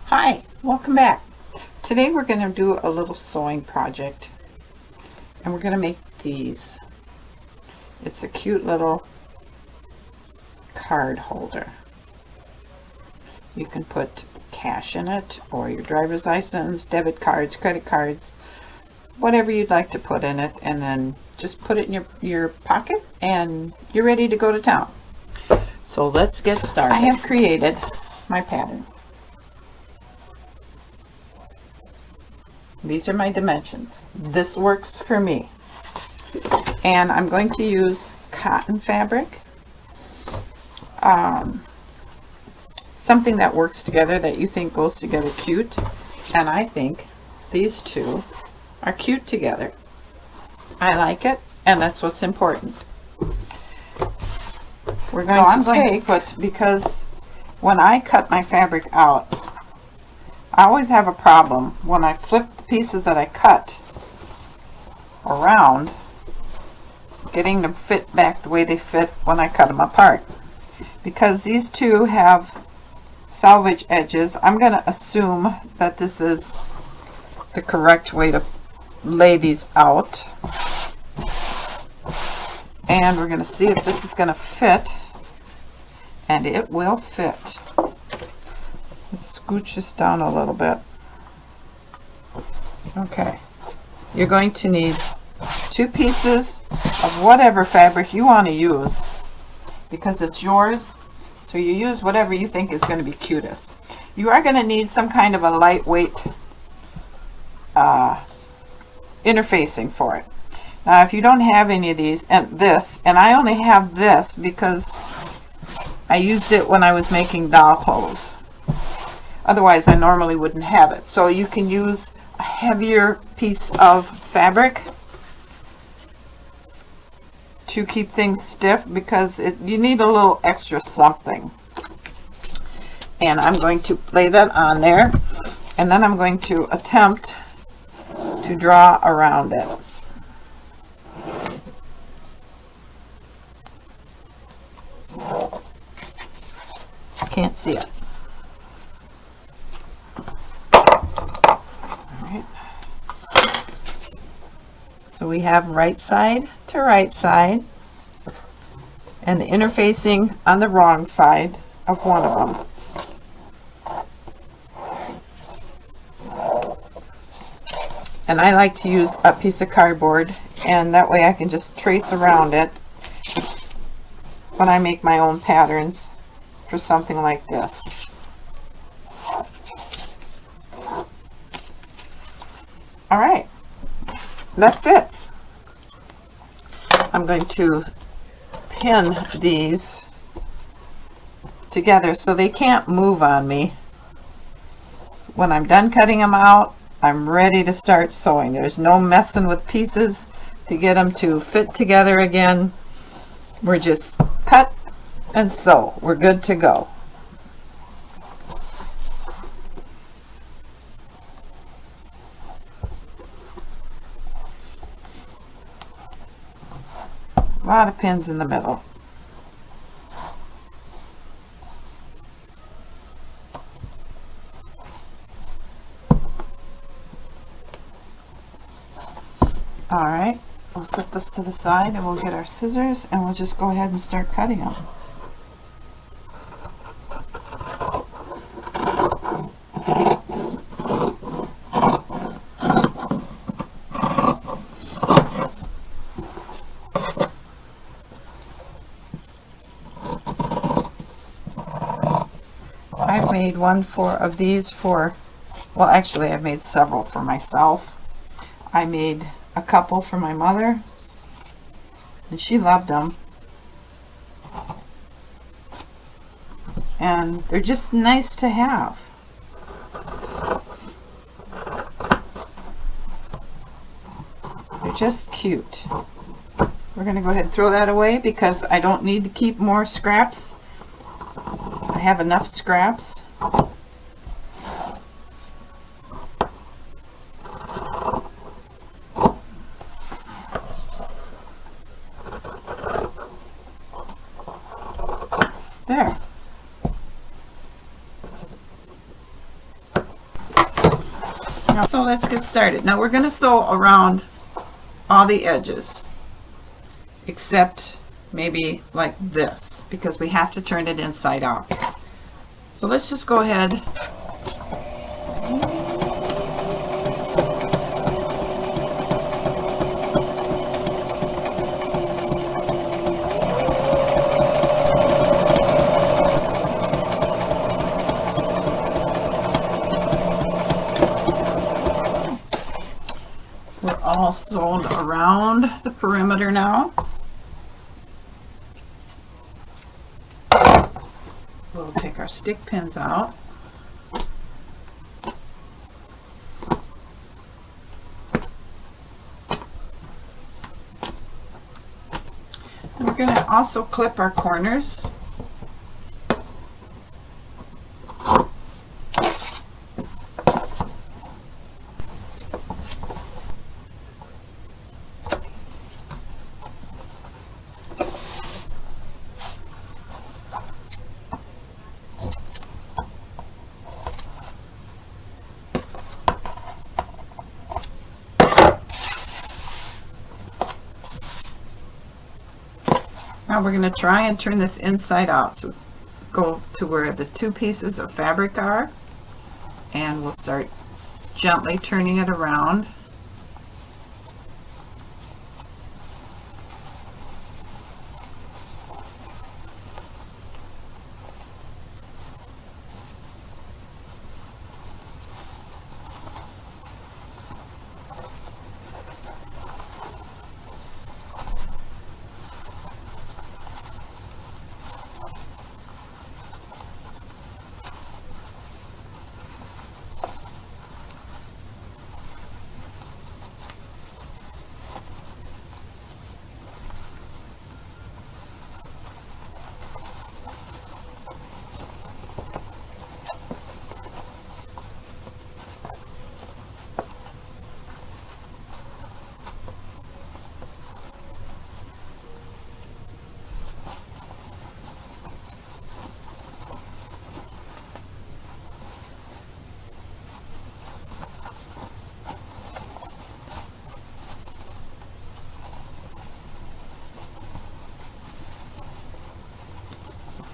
Hi, welcome back. Today we're going to do a little sewing project and we're going to make these. It's a cute little card holder. You can put cash in it or your driver's license, debit cards, credit cards, whatever you'd like to put in it, and then just put it in your pocket and you're ready to go to town. So let's get started. I have created my pattern. These are my dimensions. This works for me. And I'm going to use cotton fabric. Something that works together, that you think goes together cute. And I think these two are cute together. I like it, and that's what's important. We're going to put, because when I cut my fabric out, I always have a problem when I flip the pieces that I cut around, getting them fit back the way they fit when I cut them apart. Because these two have salvage edges, I'm going to assume that this is the correct way to lay these out. And we're going to see if this is going to fit, and it will fit. Let's scooch this down a little bit. Okay, you're going to need 2 pieces of whatever fabric you want to use, because it's yours, so you use whatever you think is going to be cutest. You are going to need some kind of a lightweight interfacing for it. Now if you don't have any of these, and I only have this because I used it when I was making doll clothes. Otherwise I normally wouldn't have it. So you can use a heavier piece of fabric to keep things stiff, because you need a little extra something. And I'm going to lay that on there, and then I'm going to attempt to draw around it. Can't see it. So we have right side to right side, and the interfacing on the wrong side of one of them. And I like to use a piece of cardboard, and that way I can just trace around it when I make my own patterns for something like this. All right. That fits. I'm going to pin these together so they can't move on me. When I'm done cutting them out, I'm ready to start sewing. There's no messing with pieces to get them to fit together again. We're just cut and sew. We're good to go. A lot of pins in the middle. All right, we'll set this to the side, and we'll get our scissors, and we'll just go ahead and start cutting them. I've made one of these for, well, actually I've made several for myself. I made a couple for my mother, and she loved them. And they're just nice to have. They're just cute. We're going to go ahead and throw that away because I don't need to keep more scraps. I have enough scraps. There. So let's get started. Now we're going to sew around all the edges except maybe like this, because we have to turn it inside out. So let's just go ahead . We're all sewn around the perimeter now. We'll take our stick pins out. We're going to also clip our corners. Now we're going to try and turn this inside out. So go to where the two pieces of fabric are, and we'll start gently turning it around.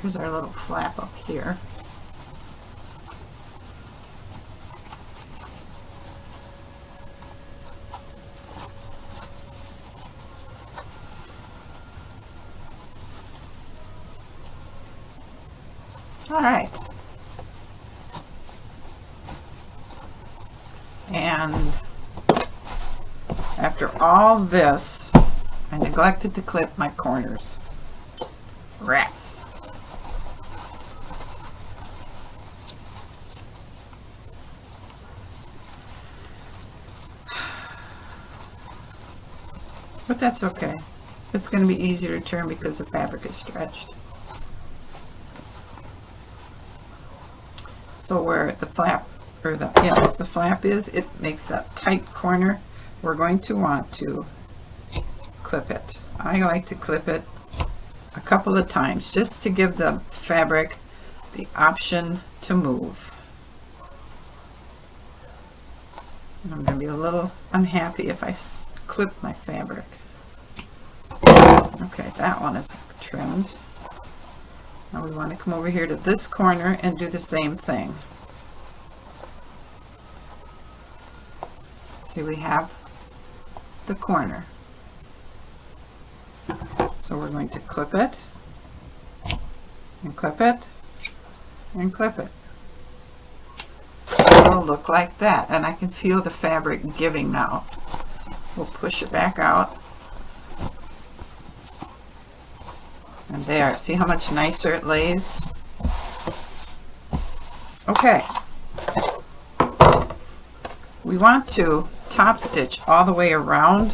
Here's our little flap up here. All right. And after all this, I neglected to clip my corners. Rats. But that's okay. It's going to be easier to turn because the fabric is stretched. So where the flap, or the flap is, it makes that tight corner. We're going to want to clip it. I like to clip it a couple of times just to give the fabric the option to move. And I'm going to be a little unhappy if I clip my fabric. Okay, that one is trimmed. Now we want to come over here to this corner and do the same thing. See, we have the corner. So we're going to clip it, and clip it, and clip it. It'll look like that, and I can feel the fabric giving now. We'll push it back out. And there, see how much nicer it lays? Okay. We want to top stitch all the way around.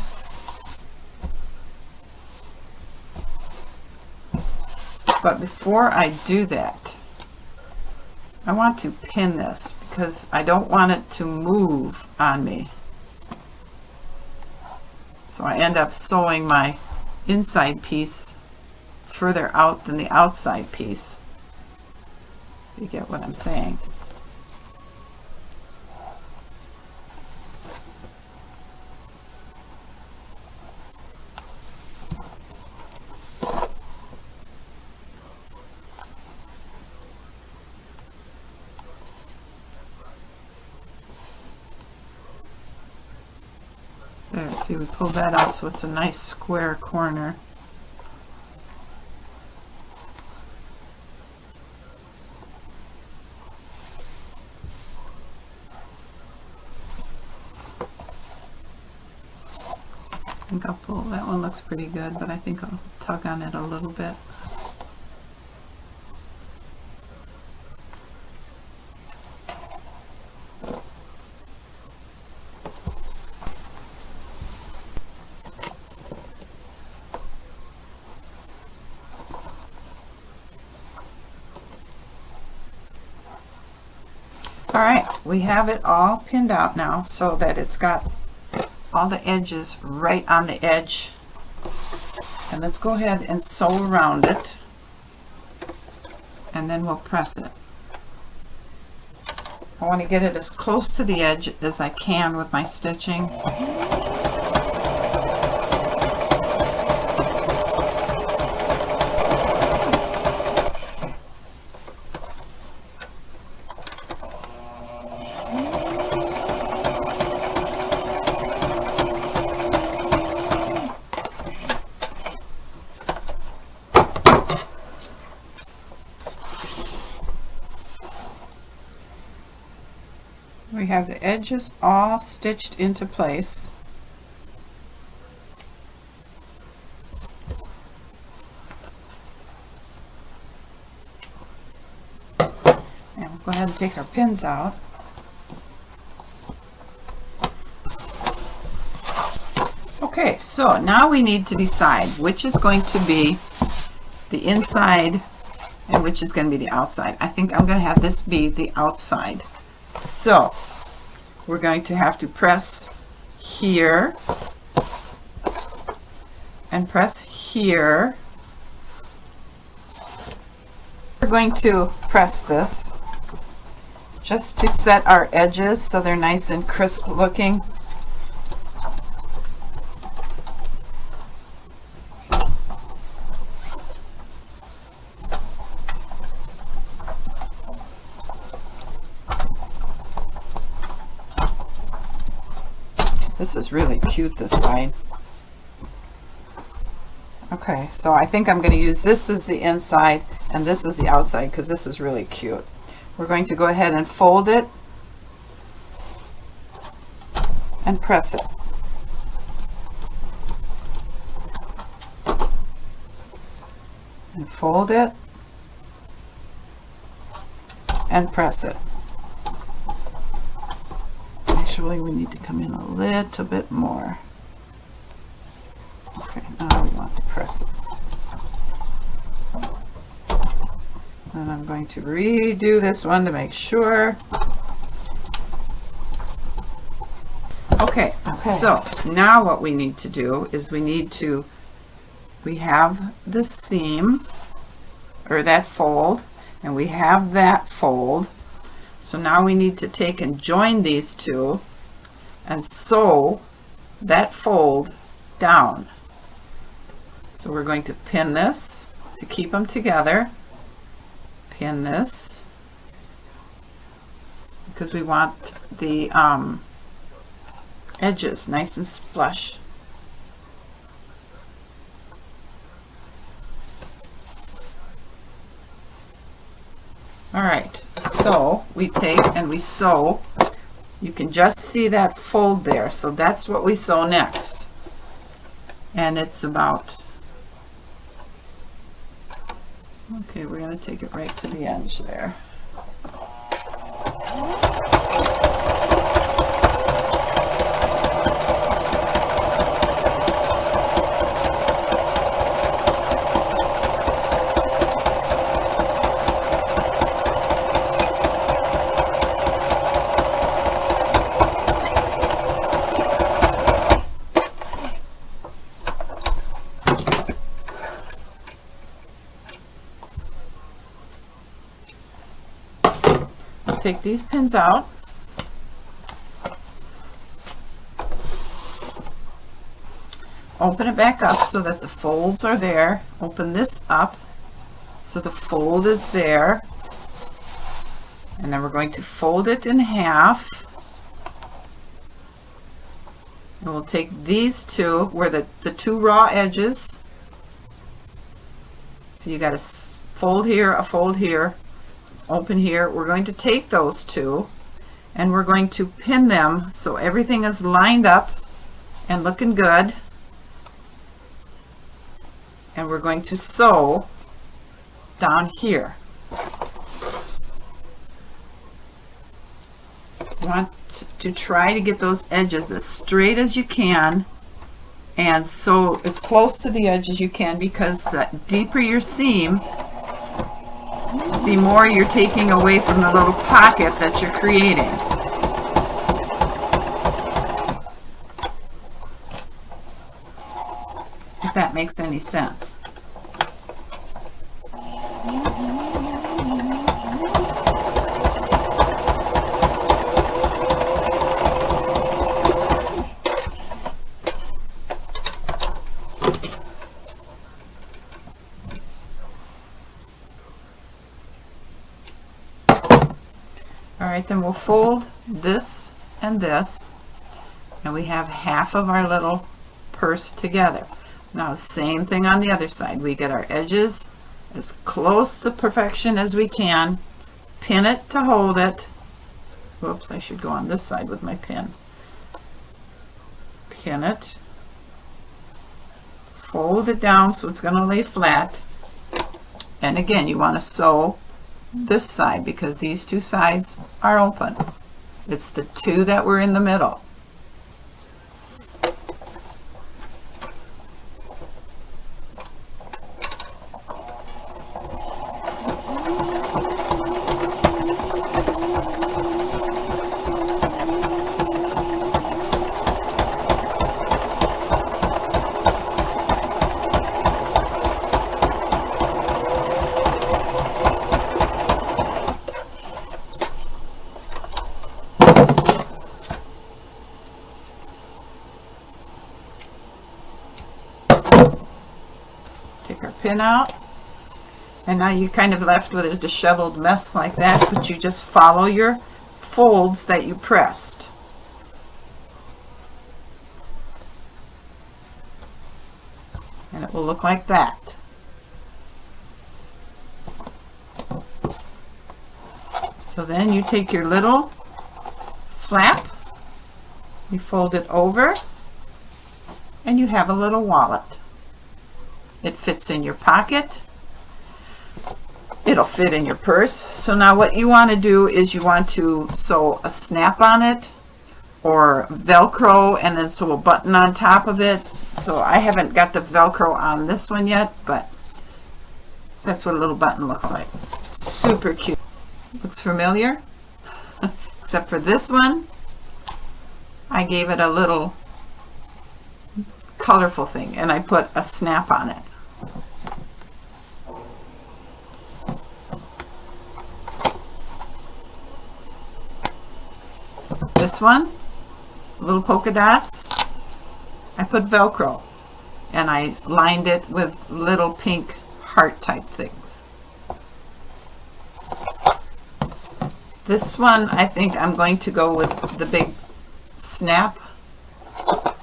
But before I do that, I want to pin this because I don't want it to move on me. So I end up sewing my inside piece further out than the outside piece. You get what I'm saying? There, see, we pulled that out so it's a nice square corner. I think I'll pull, that one looks pretty good, but I think I'll tug on it a little bit. All right, we have it all pinned out now so that it's got all the edges right on the edge. And let's go ahead and sew around it, and then we'll press it. I want to get it as close to the edge as I can with my stitching. We have the edges all stitched into place. And we'll go ahead and take our pins out. Okay, so now we need to decide which is going to be the inside and which is going to be the outside. I think I'm going to have this be the outside. So we're going to have to press here and press here. We're going to press this just to set our edges so they're nice and crisp looking. This is really cute, this side. Okay, so I think I'm going to use this as the inside and this is the outside because this is really cute. We're going to go ahead and fold it and press it. And fold it and press it. Actually, we need to come in a little bit more. Okay, now we want to press it. And I'm going to redo this one to make sure. Okay, so now what we need to do is we have the seam, or that fold, and we have that fold. So now we need to take and join these two and sew that fold down. So we're going to pin this to keep them together. Pin this because we want the edges nice and flush. All right, so we take and we sew. You can just see that fold there, so that's what we sew next. And it's about, okay, we're going to take it right to the edge there. Take these pins out, open it back up so that the folds are there, open this up so the fold is there, and then we're going to fold it in half And we'll take these two where the two raw edges. So you got a fold here, a fold here. It's open here. We're going to take those two and we're going to pin them so everything is lined up and looking good. And we're going to sew down here. You want to try to get those edges as straight as you can and sew as close to the edge as you can, because the deeper your seam, the more you're taking away from the little pocket that you're creating. If that makes any sense. Alright, then we'll fold this and this, and we have half of our little purse together. Now the same thing on the other side. We get our edges as close to perfection as we can, pin it to hold it. Whoops, I should go on this side with my pin. Pin it, fold it down so it's going to lay flat, and again you want to sew this side because these two sides are open. It's the two that were in the middle. Take our pin out, and now you're kind of left with a disheveled mess like that, but you just follow your folds that you pressed. And it will look like that. So then you take your little flap, you fold it over, and you have a little wallet. It fits in your pocket. It'll fit in your purse. So now what you want to do is you want to sew a snap on it or Velcro and then sew a button on top of it. So I haven't got the Velcro on this one yet, but that's what a little button looks like. Super cute. Looks familiar. Except for this one, I gave it a little colorful thing and I put a snap on it. This one, little polka dots, I put Velcro and I lined it with little pink heart type things. This one I think I'm going to go with the big snap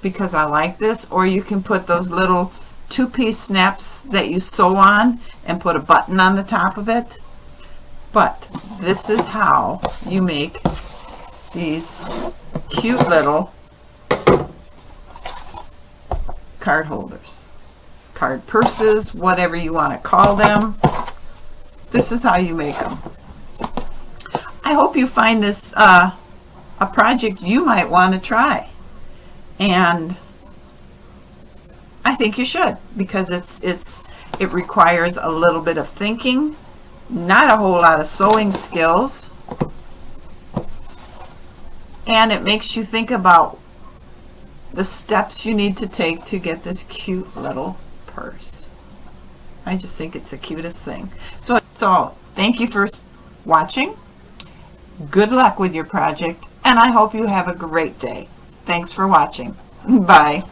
because I like this, or you can put those little two-piece snaps that you sew on and put a button on the top of it. But this is how you make these cute little card holders, card purses, whatever you want to call them. This is how you make them. I hope you find this a project you might want to try. And I think you should, because it requires a little bit of thinking, not a whole lot of sewing skills, and it makes you think about the steps you need to take to get this cute little purse. I just think it's the cutest thing. So thank you for watching. Good luck with your project, and I hope you have a great day. Thanks for watching. Bye.